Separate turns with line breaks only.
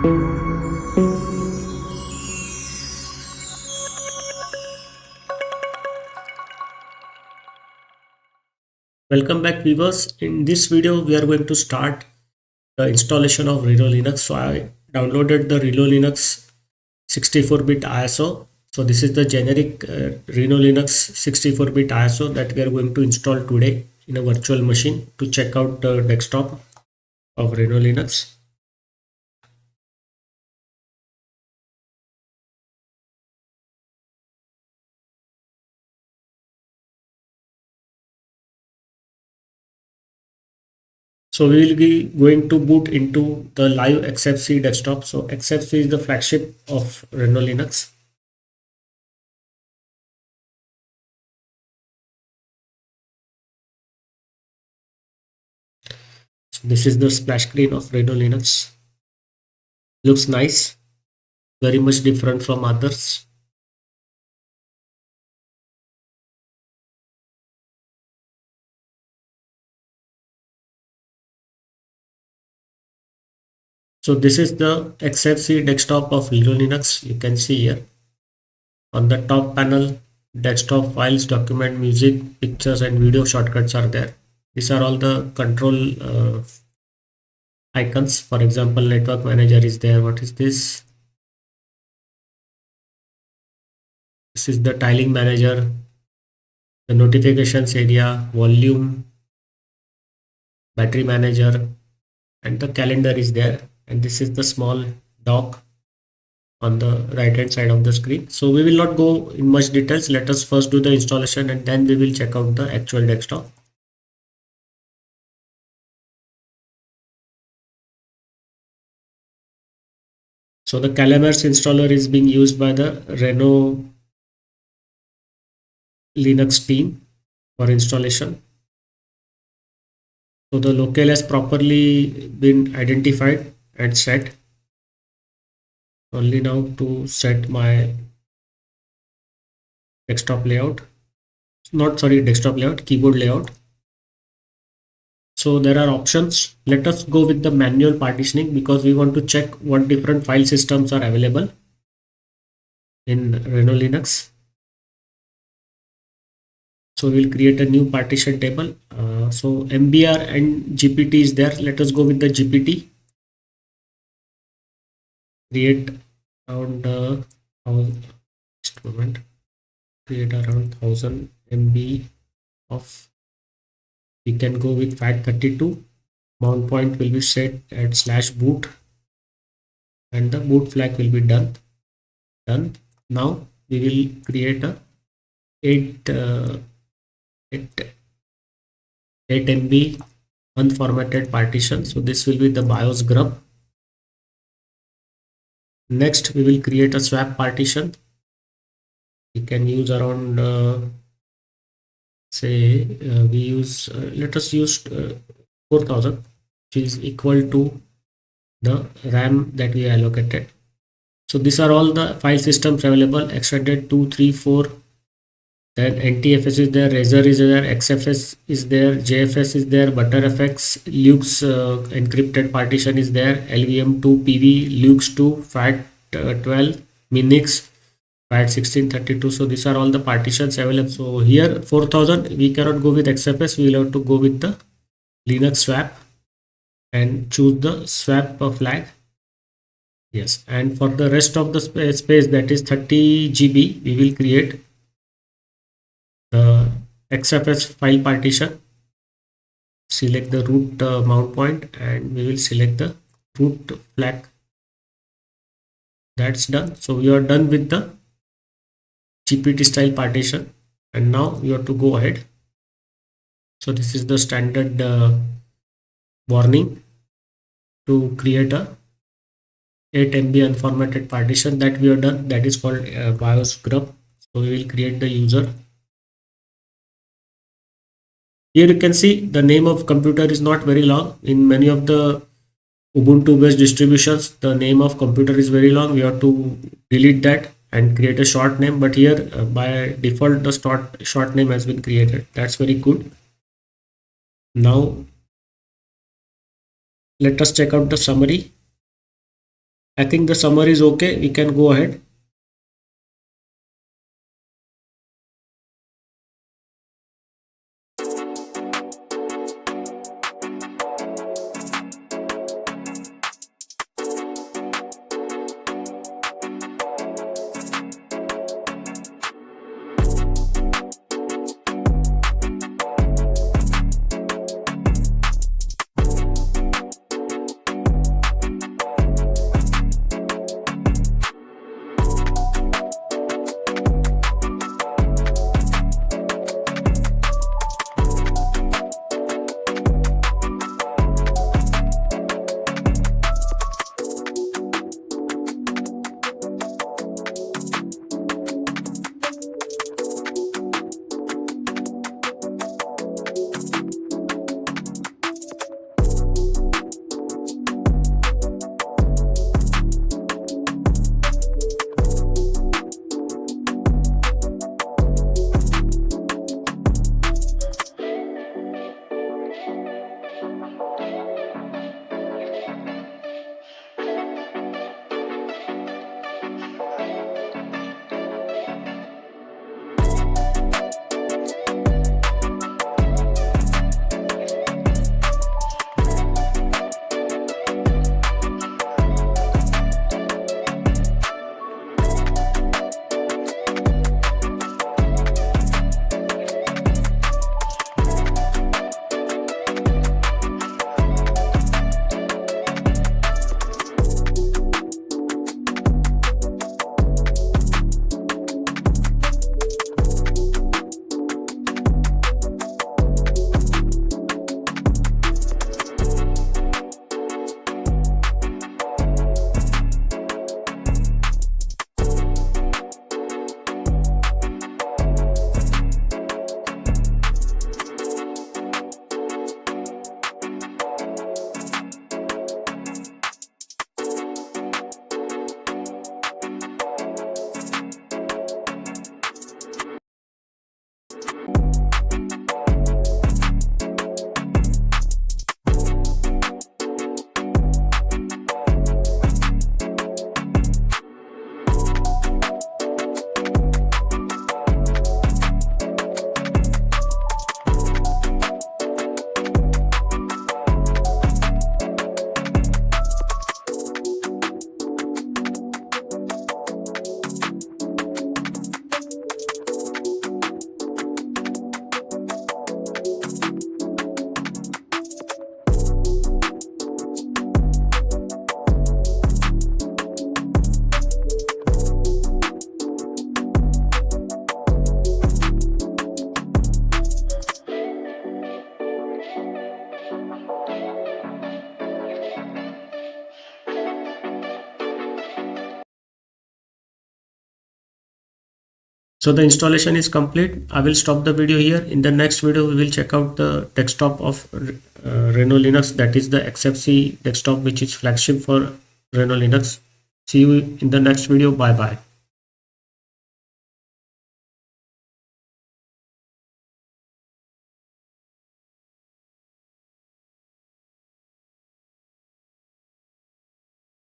Welcome back viewers. In this video we are going to start the installation of Rhino Linux. So I downloaded the Rhino Linux 64-bit ISO. So this is the generic Rhino Linux 64-bit ISO that we are going to install today in a virtual machine to check out the desktop of Rhino Linux. So we will be going to boot into the live XFC desktop. So XFC is the flagship of Rhino Linux. So this is the splash screen of Rhino Linux. Looks nice, very much different from others. So this is the XFC desktop of Linux. You can see here on the top panel, desktop files, document, music, pictures, and video shortcuts are there. These are all the control icons. For example, network manager is there. What is this? This is the tiling manager, the notifications area, volume, battery manager, and the calendar is there. And this is the small dock on the right hand side of the screen. So we will not go in much details. Let us first do the installation and then we will check out the actual desktop. So the Calamars installer is being used by the Rhino Linux team for installation. So the locale has properly been identified and set. Only now to set my desktop layout. Desktop layout, keyboard layout. So there are options. Let us go with the manual partitioning because we want to check what different file systems are available in Rhino Linux. So we'll create a new partition table. So MBR and GPT is there. Let us go with the GPT. Create around create around 1000 MB of. We can go with FAT32. Mount point will be set at /boot and the boot flag will be done. Now we will create a 8 MB unformatted partition. So this will be the BIOS grub. Next we will create a swap partition. We can use around let us use 4000, which is equal to the RAM that we allocated. So these are all the file systems available: extended 2, 3, 4. Then NTFS is there, Razor is there, XFS is there, JFS is there, ButterFX, Lux encrypted partition is there, LVM2, PV, Lux2, FAT12, Minix, FAT1632. So these are all the partitions available. So here 4000, we cannot go with XFS, we will have to go with the Linux swap and choose the swap flag. Yes, and for the rest of the space, that is 30 GB, we will create the XFS file partition. Select the root mount point and we will select the root flag. That's done. So we are done with the GPT style partition, and now you have to go ahead. So this is the standard warning to create a 8 MB unformatted partition that we have done. That is called BIOS grub. So we will create the user. Here you can see the name of computer is not very long. In many of the Ubuntu based distributions, the name of computer is very long. We have to delete that and create a short name, but here by default the short name has been created. That's very good. Now let us check out the summary. I think the summary is okay. We can go ahead. So the installation is complete. I will stop the video here. In the next video, we will check out the desktop of Reno Linux, that is the XFC desktop, which is flagship for Reno Linux. See you in the next video. Bye bye.